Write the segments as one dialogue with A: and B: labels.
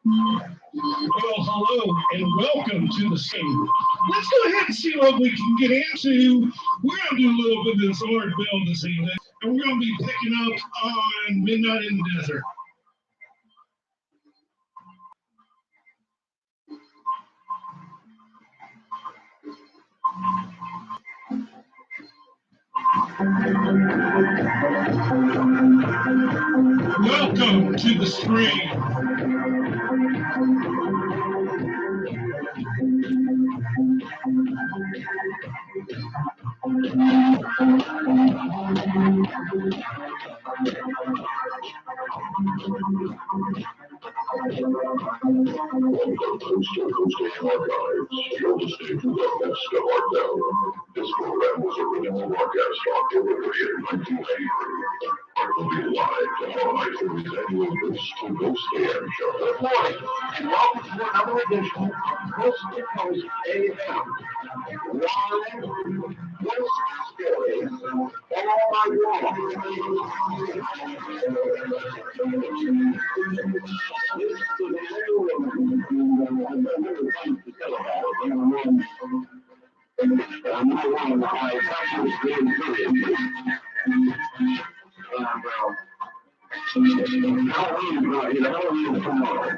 A: Well, hello and welcome to the stream. Let's go ahead and see what we can get into. We're going to do a little bit of this Lord Bill this evening, and we're going to be picking up on Midnight in the Desert. Welcome to the stream.
B: Coast to Coast Archives, you're listening to the best of our network. This program was originally broadcast October 30th, 1993. It will be live tomorrow night for the annual Coast to Coast AM show. Good morning, and welcome to another edition of Coast to Coast AM. Live, Coast stories, all night long. This is the Halloween tomorrow.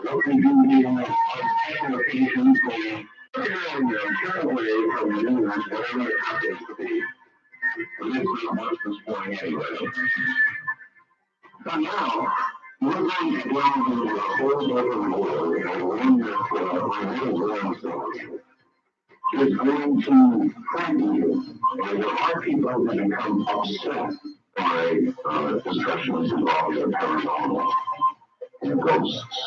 B: What we do here on special occasions, we turn away from the news, whatever it happens to be. This is much this morning anyway. But now, we're going to delve into a whole other world, and one that reveals story is going to frighten you. And there are people that become upset by discussions involving the paranormal and ghosts.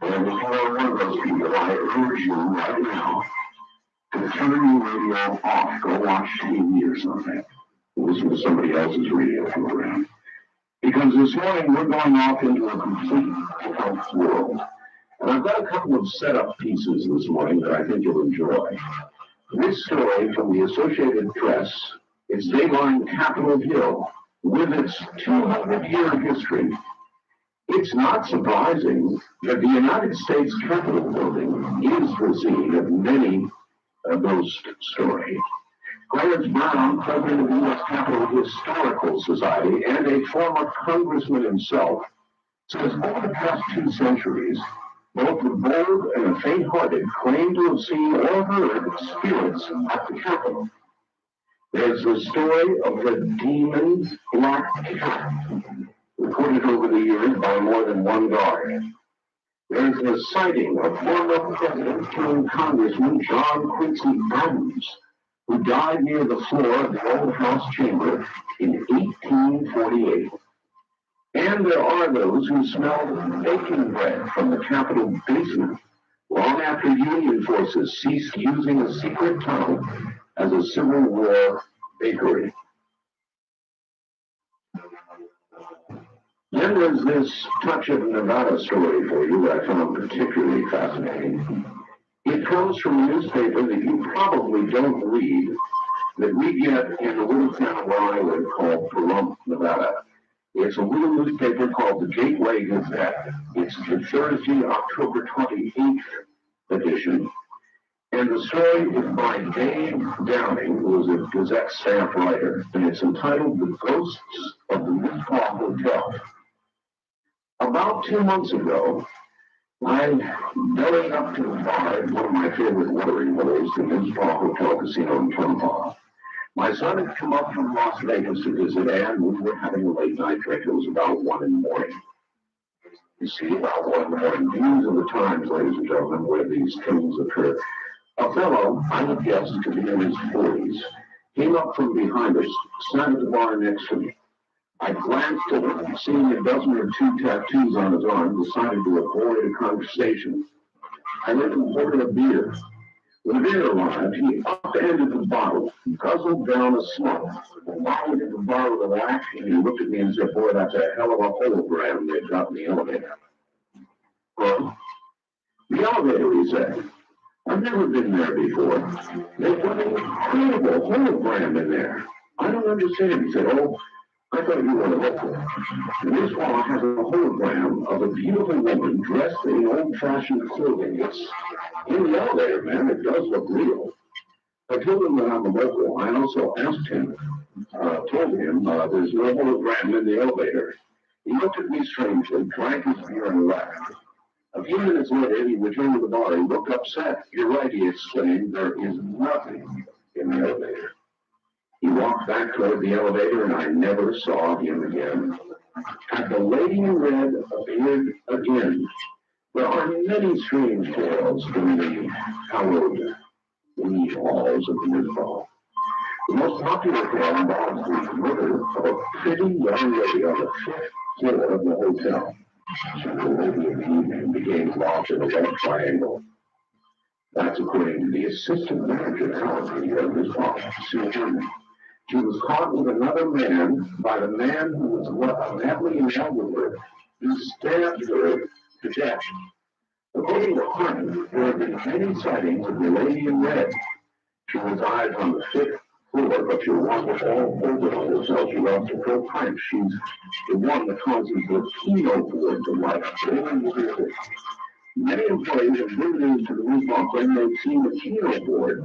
B: And if you are one of those people, I urge you right now to turn your radio off, go watch TV or something, listen to somebody else's radio program. Because this morning we're going off into a complete different world. And I've got a couple of setup pieces this morning that I think you'll enjoy. This story from the Associated Press is Dayline Capitol Hill with its 200-year history. It's not surprising that the United States Capitol building is the scene of many ghost stories. Clarence Brown, president of the U.S. Capitol Historical Society and a former congressman himself, says over the past 2 centuries, both the bold and the faint-hearted claim to have seen or heard spirits at the Capitol. There's the story of the demon Black Cat, reported over the years by more than one guard. There's the sighting of former President turned Congressman John Quincy Adams, who died near the floor of the old House chamber in 1848. And there are those who smelled baking bread from the Capitol basement long after Union forces ceased using a secret tunnel as a Civil War bakery. Then there's this touch of Nevada story for you that I found particularly fascinating. It comes from a newspaper that you probably don't read, that we get in a little town where I live called Pahrump, Nevada. It's a little newspaper called the Gateway Gazette. It's the Thursday, October 28th edition. And the story is by Dave Downing, who is a Gazette staff writer, and it's entitled The Ghosts of the Mizpah Hotel. About 2 months ago, I'm belly up to the bar at one of my favorite watering holes, the Mizpah Hotel Casino in Tonopah. My son had come up from Las Vegas to visit, and we were having a late night drink. It was about 1 in the morning. You see, about 1 in the morning. Views of the times, ladies and gentlemen, where these things occur. A fellow, I would guess to be in his 40s, came up from behind us, sat at the bar next to me. I glanced at him, seeing a dozen or 2 tattoos on his arm, decided to avoid a conversation. I let him order a beer. When the beer arrived, he upended the bottle, guzzled down a slump, wallowed in the bar with a whack, and he looked at me and said, "Boy, that's a hell of a hologram they've got in the elevator." Well, the elevator, he said. I've never been there before. They've got an incredible hologram in there. I don't understand. He said, oh, I thought you were a local. This wall has a hologram of a beautiful woman dressed in old-fashioned clothing. It's in the elevator, man. It does look real. I told him that I'm a local. I also asked him, told him there's no hologram in the elevator. He looked at me strangely, drank his beer, and left. A few minutes later, he returned to the bar. He looked upset. You're right, he exclaimed. There is nothing in the elevator. He walked back toward the elevator, and I never saw him again. And the lady in red appeared again. There are many strange tales in the hallowed weed halls of the Midfall. The most popular tale involves the murder of a pretty young lady on the 5th floor of the hotel. She was a lady of the evening, became lost in a red triangle. That's according to the assistant manager of this office, Sue Herman. She was caught with another man by the man who was madly in love with her. He stabbed her to death. According to Herman, there have been many sightings of the lady in red. She resides on the 5th floor, but she wanders all over the hotel. She loves to throw pranks. She's the one that causes the keynote board to light up. Many employees have visited to the roof when they've seen the keynote board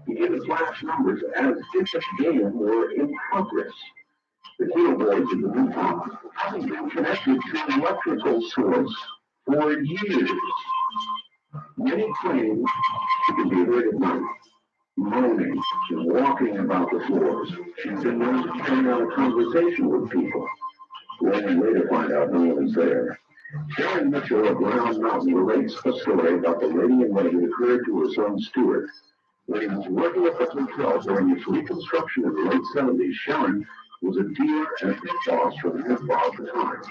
B: begin to flash numbers as if the game were in progress. The keynote boards in the roof haven't been connected to an electrical source for years. Many claim she can be heard at night, moaning, she's walking about the floors. She's been known to carry out a conversation with people. We'll later find out no one's there. Sharon Mitchell of Round Mountain relates a story about the lady in red that occurred to her son Stuart. When he was working at the hotel during its reconstruction in the late 70s, Sharon was a dealer and a pit boss for the Midfall at the time.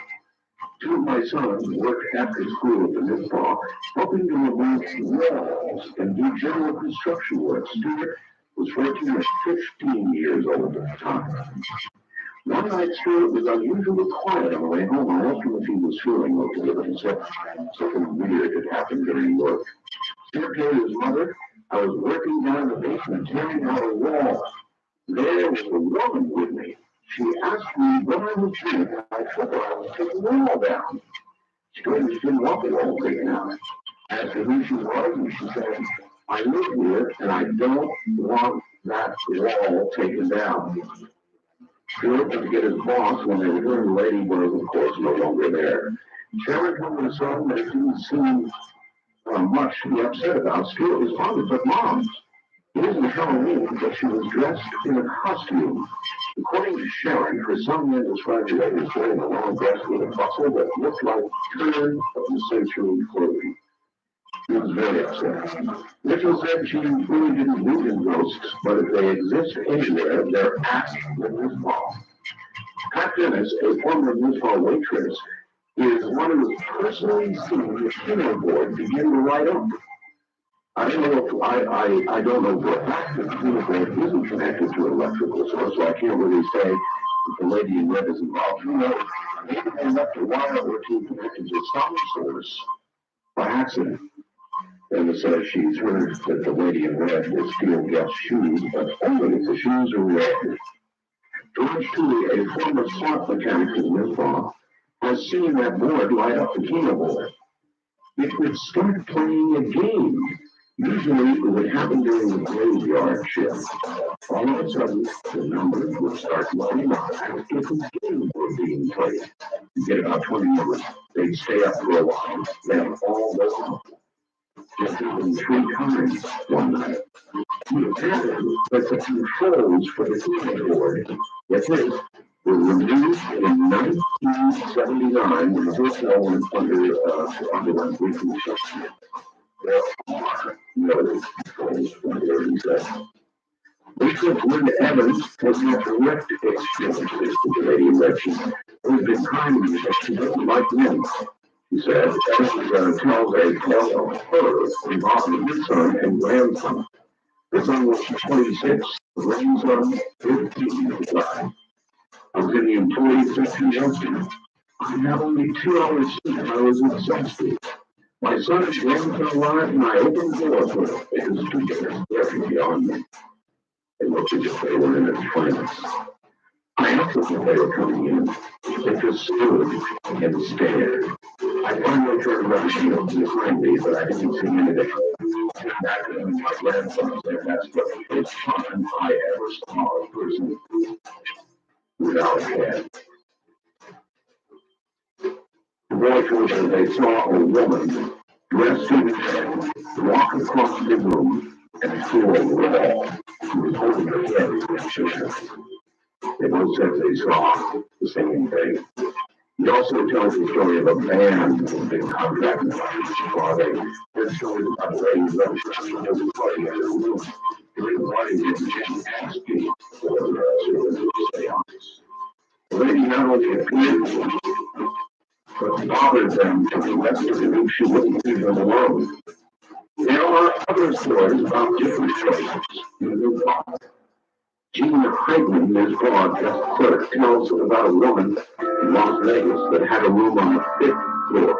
B: Two of my sons worked after school at the Midfall, helping to remove walls and do general construction work. Stuart was 14 or 15 years old at the time. One night, Stuart was unusually quiet on the way home. I asked him if he was feeling okay, but he said something weird had happened during work. Stuart told his mother, I was working down the basement, tearing out a wall. There was a woman with me. She asked me what I was doing, and I told her I was taking the wall down. She told me she didn't want the wall taken out. I asked her who she was, and she said, I live here, and I don't want that wall taken down. Stuart went to get his boss. When they returned, the lady was, of course, no longer there. Sharon told his son that it didn't seem much to be upset about. Stuart responded, but Mom, it isn't Halloween, but she was dressed in a costume. According to Sharon, her son then described the lady as wearing a long dress with a bustle that looked like turn-of-the-century clothing. He was very upset. Mitchell said she really didn't believe in ghosts, but if they exist anywhere, they're at the Midfall. Pat Dennis, a former Midfall waitress, is one who has personally seen the keynote board begin to light up. I don't know for a fact that the keynote board isn't connected to an electrical source, so I can't really say if the lady in red is involved. Who knows? Maybe they left a wire or two connected to some source by accident. And says she's heard that the lady in red will steal guest shoes, but only if the shoes are red. George Tooley, a former slot mechanic in Midfall, has seen that board light up the keynote board. It would start playing a game. Usually it would happen during the graveyard shift. All of a sudden, the numbers would start lighting up as if a game were being played. You get about 20 numbers. They'd stay up for a while, then all go up. Just happened 3 times one night. The pattern that the controls for the keynote board, get this, were removed in 1979 when the hotel went underwent reconstruction. There are no controls from there, he said. Waitress Linda Evans has had direct experiences with the lady in red. She's always been kind to me, but she doesn't like men. He said, Evans tells a tale of her involving his son and grandson. The son was 26, the grandson 15 at the time. I was in the employee section yesterday. I had only 2 hours sleep and I was exhausted. My son is going to arrive, and I opened the door for him. It was together, staring beyond me. It looked as if they were in a trance. I asked them if they were coming in. They just stood and stared. I finally turned around behind me, but I didn't see anything. I turned back to my grandson said that's the first time I ever saw a person without a head. The boy told them they saw a woman dressed in red walk across the room and explore the wall. She was holding her head in shook. They both said they saw the same thing. He also tells the story of a band who had been contracted by Chicago. This story is about a lady who was a party in her room. During the party, she asked me for the seance. The lady not only appeared, but bothered them to the rest of the week. She wouldn't leave them alone. There are other stories about different choices in the book. Gina Heitman, Ms. Broadcast Clerk, tells about a woman in Las Vegas that had a room on the 5th floor.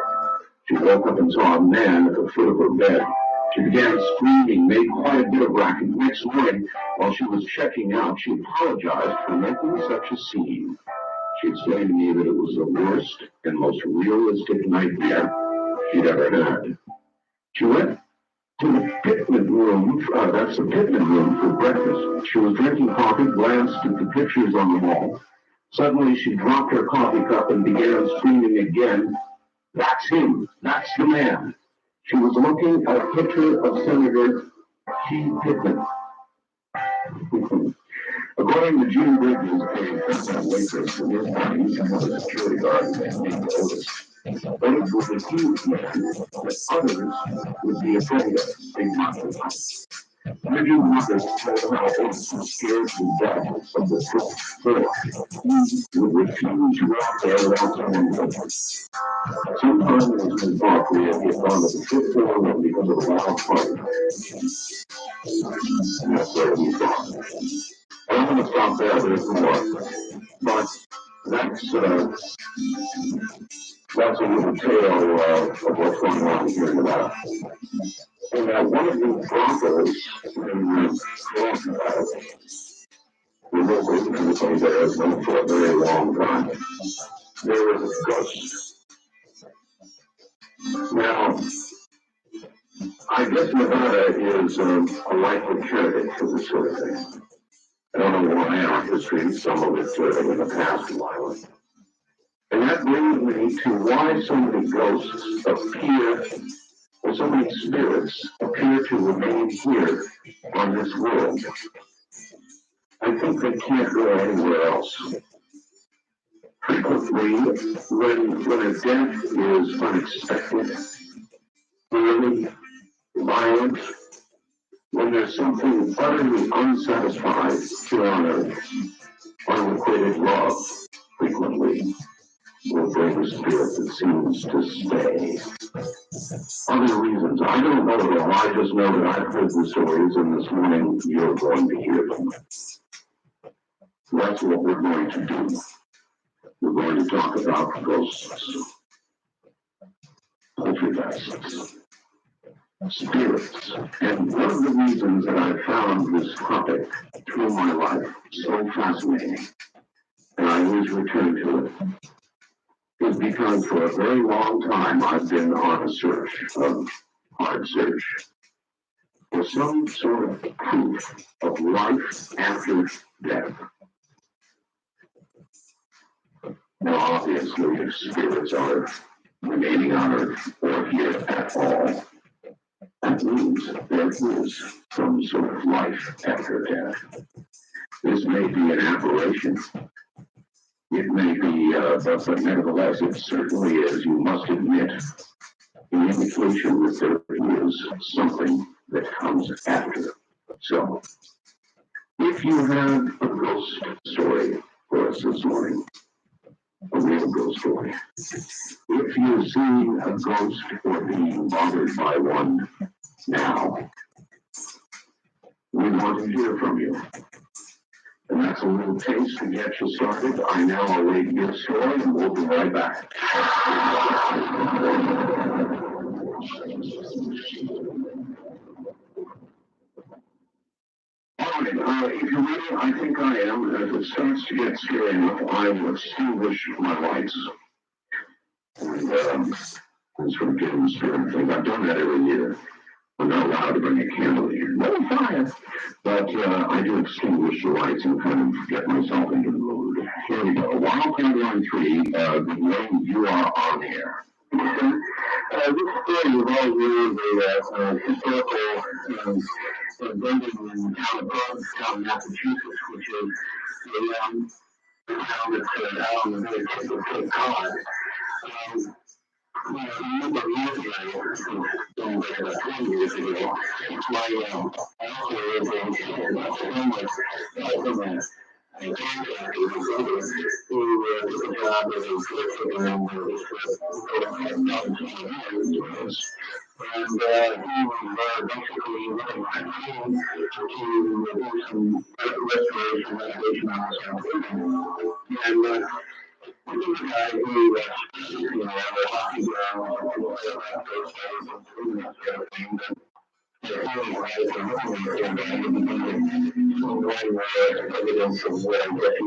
B: She woke up and saw a man at the foot of her bed. She began screaming, made quite a bit of racket. Next morning, while she was checking out, she apologized for making such a scene. She explained to me that it was the worst and most realistic nightmare she'd ever had. She went to the Pittman room, that's the Pittman room, for breakfast. She was drinking coffee, glanced at the pictures on the wall. Suddenly, she dropped her coffee cup and began screaming again, "That's him! That's the man!" She was looking at a picture of Senator G. Pittman. According to Gene Bridges, a front waitress for this party, used to have a security guard named Otis. Otis was a huge man that others would be afraid of. Big monster. Bridges Marcus told how Otis was scared to death of the fifth floor. He would refuse to walk there without someone with him. Sometimes in his book, he had gone to the fifth floor room because of a loud party. And that's where he thought. I'm going to stop there, there's more. But that's a little tale of what's going on here in Nevada. And one of the brothers in Colorado, the local community there has been for a very long time. There was a ghost. Now, I guess Nevada is a likely candidate for this sort of thing. I don't know why in our history, some of it in the past while. And that brings me to why so many ghosts appear, or so many spirits appear to remain here on this world. I think they can't go anywhere else. Frequently, when a death is unexpected, early, violent, when there's something utterly unsatisfied here on earth, unrequited love frequently will bring a spirit that seems to stay. Other reasons, I don't know them. I just know that I've heard the stories, and this morning you're going to hear them. That's what we're going to do. We're going to talk about ghosts, poltergeists, spirits. And one of the reasons that I found this topic through my life so fascinating, and I always return to it, is because for a very long time I've been on a search, a hard search, for some sort of proof of life after death. Now, obviously, if spirits are remaining on Earth or here at all, that means there is some sort of life after death. This may be an aberration. It may be, but nevertheless, it certainly is, you must admit, an indication that there is something that comes after. So, if you have a ghost story for us this morning, a real ghost story, if you've seen a ghost or being bothered by one now, we want to hear from you. And that's a little taste to get you started. I now await your story, and we'll be right back. All right, if you're ready, I think I am. As it starts to get scary enough, I will extinguish my lights. And sort of get in the spirit thing. I've done that every year. I'm not allowed to bring a candle here. No fire. But I do extinguish the lights and kind of get myself into the mood. Here we go. Wild card line 3, when you are on air. This story revolves around a historical building in town of Provincetown, Massachusetts, which is a town that's out on the very tip of Cape Cod. A number of years ago, going back about 20 years ago, my uncle was a homeless contractor who took a job as a solicitor and he was basically looking at home to do some restoration, renovation on his own. And this guy who, a hockey ground, those sort of things. Evidence of what I'm getting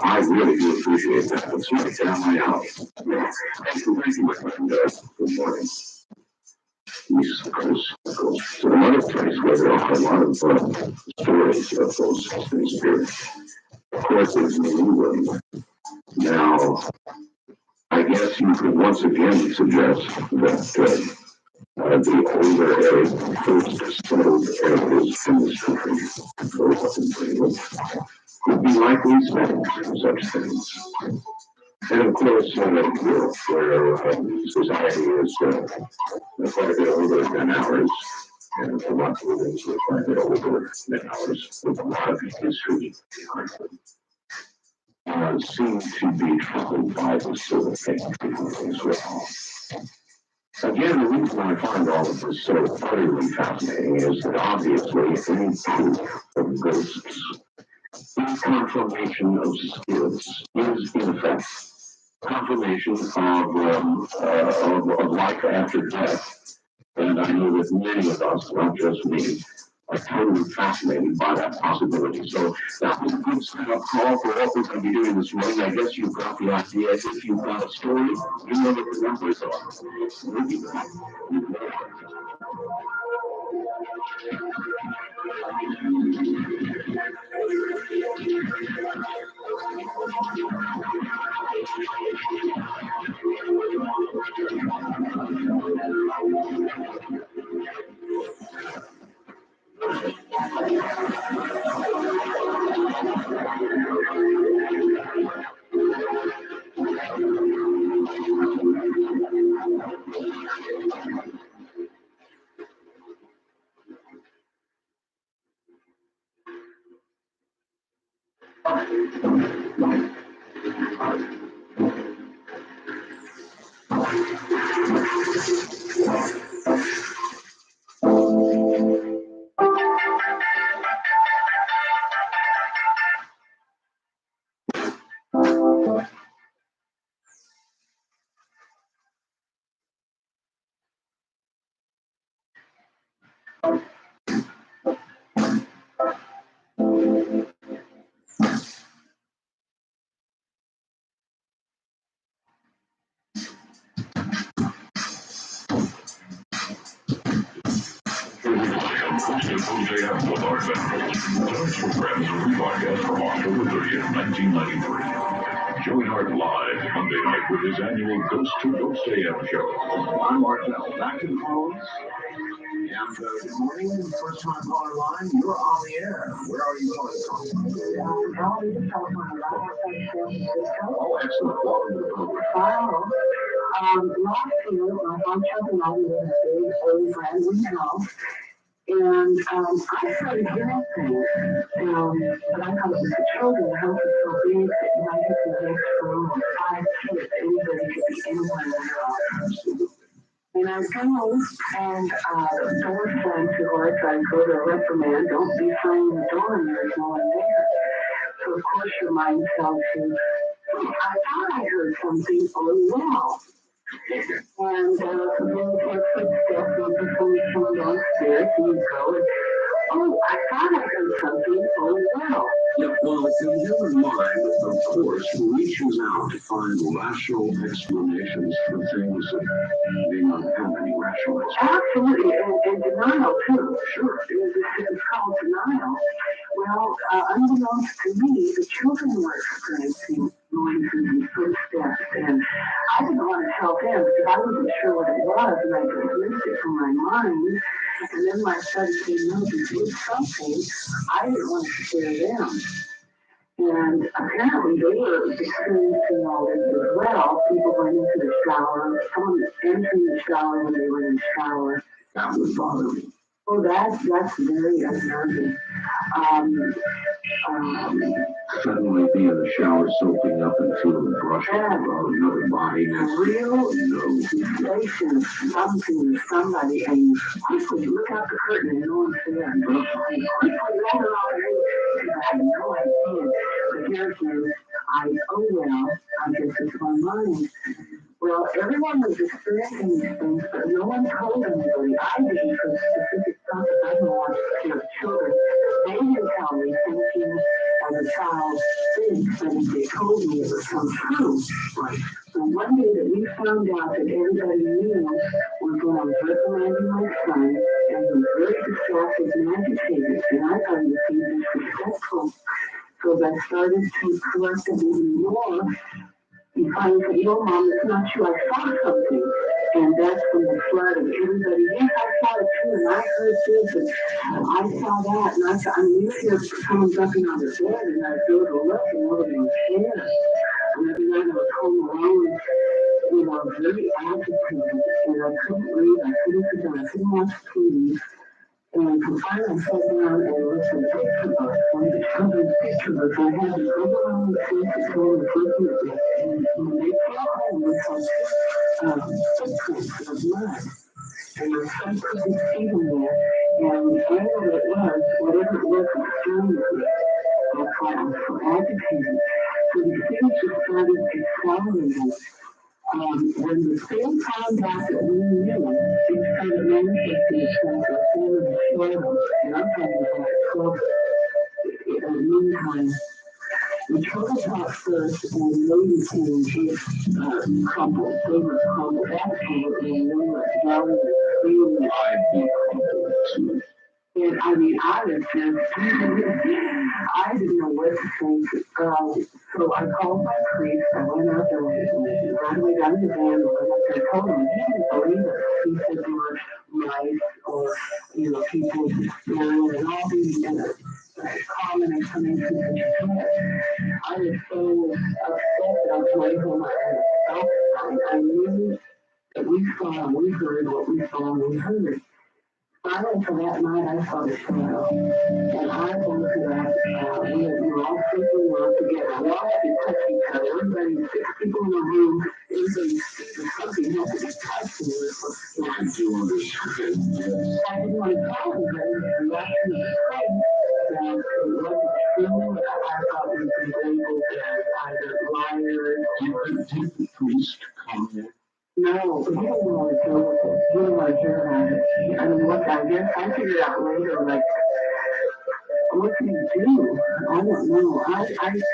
B: I really do appreciate that. It's right down my alley. Thank you, good morning. Jesus Christ. To another place where there are a lot of stories of those spirits. Of course, there's New England. Now, I guess you could once again suggest that the older egg first settled areas in this country, could be likely spent for such things. And of course, Europe, where society is quite a bit older than ours, and Vermont is quite a bit older than ours, with a lot of history behind them, seem to be troubled by this sort of thing as well. Again, the reason I find all of this so utterly fascinating is that obviously any proof of ghosts, any confirmation of spirits, is in effect confirmation of life after death. And I know that many of us, not just me, are totally fascinated by that possibility. So that was a good setup call for what we're going to be doing this morning. I guess you've got the idea. If you've got a story, you know what the numbers are. We'll be back with more. Tonight's program is a rebroadcast from October 30th, 1993. Joey Hart live Monday night with his annual Ghost to Ghost AM show. I'm Martel, back to the phones. And good morning, first time caller line. You're on the air. Where are you calling from? Oh, excellent. Welcome to the program.
C: Last year, my mom and I lived in a big old brand new house. And I started hearing things, but I thought it was the children. The house was so big that you might get to the next room with 5 kids. Anybody could be anywhere in the house. And I go, and the door slammed too hard, so I go to a reprimand. Don't be slamming the door, and there's no one there. So, of course, your mind tells you, I thought I heard something. Oh, wow. And so then you hear footsteps, and before you come downstairs, and you go, and oh, I thought I heard something. Oh, wow.
B: Yeah, well, the human mind, of course, reaches out to find rational explanations for things that may not have any rational explanation.
C: Absolutely, and denial, too. Sure. It's called denial. Well, unbeknownst to me, the children were experiencing noises and footsteps, and I didn't want to tell them because I wasn't sure what it was, and I dismissed it from my mind. And then my son said, no, this is something. I didn't want to scare them. And apparently they were experiencing all this as well. People went into the shower, someone entering the shower when they were in the shower.
B: That would bother me.
C: Oh, that's very unnerving.
B: Suddenly be in the shower soaking up and feeling brushing about another body.
C: Real sensation of something or somebody, and you quickly look out the curtain and no one's there. And you quickly let it all in because I had no idea. But here again, oh well, I guess it's my mind. Well, everyone was experiencing these things, but no one told anybody. I didn't for specific purpose. I didn't want to scare children. They didn't tell me, thinking as a child thinks that if they told me it would come true. Right. So one day that we found out that everybody knew was when I was reprimanding my son, and he was very distracted and agitated, and I thought he was being disrespectful. So as I started to correct him even more, he finally said, you know, Mom, it's not true. I saw something. And that's when the flood and everybody, yes, I saw it too, and I heard this, and I saw that, and I mean, you hear someone jumping on their bed, and I go to look, and nobody was there. And every night I was home alone, you know, very agitated, and I couldn't read, I couldn't sit down, I couldn't watch TV. And so finally I sat down and looked at picture books, one of the children's picture books. I had this overwhelming sense of going and looking at this, and when they fell home, they had footprints of mud. And my son couldn't see them there. And whatever it was, was stirring me. That's why I was so agitated. So these things just started accelerating. When the same found out that we knew, it started manifesting itself as one of the shadows. And I'm talking about 12 in the meantime. The trouble talk first, and lady came just crumbled. They were crumbled, absolutely, and they were yelling and screaming. I'd be crumbled too. And I mean, I was just, I didn't know what to think. So I called my priest. I went out there, right away down in the van, and went up there and told him. He didn't believe it. He said there were mice or, you know, people staring and all these common explanations that you had. I was so upset that I was going home. I knew that we saw and we heard what we saw and we heard. Finally, for that night, I saw the shadow, and I went to that. We were all sleeping well together. We all had to touch each other. Everybody, 6 people in the room, everybody, something had to be touched, and we were so scared. I do understand. I didn't want to tell anybody the reaction of the place. That it wasn't true. I thought we could be labeled as either liars or. Did the priest come in? No, but he didn't want to deal with it. He didn't want to hear about it. I mean, what I guess I figured out later, like, what did he do? I don't know. I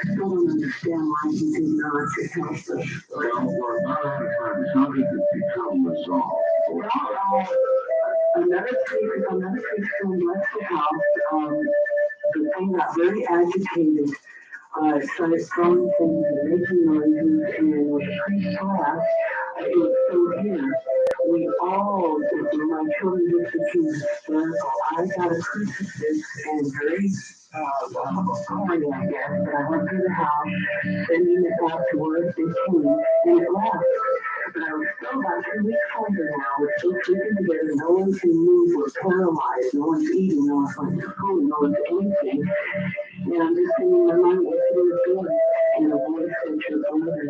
C: still don't understand why he did not help us. Well, how did it become resolved? Well, another priest who left the house, the thing got very agitated. Started throwing things and making noises, and when the priest left, it was so here. We all, my children just became hysterical. I got a crucifix and very corny, I guess, but I went through the house, sending it back to where it came, and it left. But I was still about 2 weeks older now. We're still sleeping together. No one can move. We're paralyzed. No one's eating. No one's going to school. No one's anything. And I'm just thinking in my mind what she was doing. And the voice said to her mother,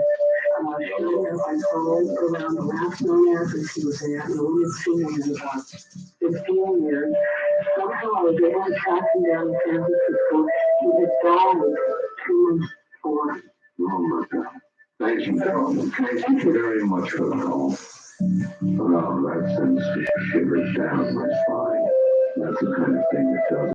C: sure enough, I called around the last known address she was at, and we had seen him in about 15 years. Somehow I was able to track him down in San Francisco. He had died 2 months before. Oh my God. Thank you, Carol. Thank you very much for the call. That sends shivers down my spine. That's the kind of thing that does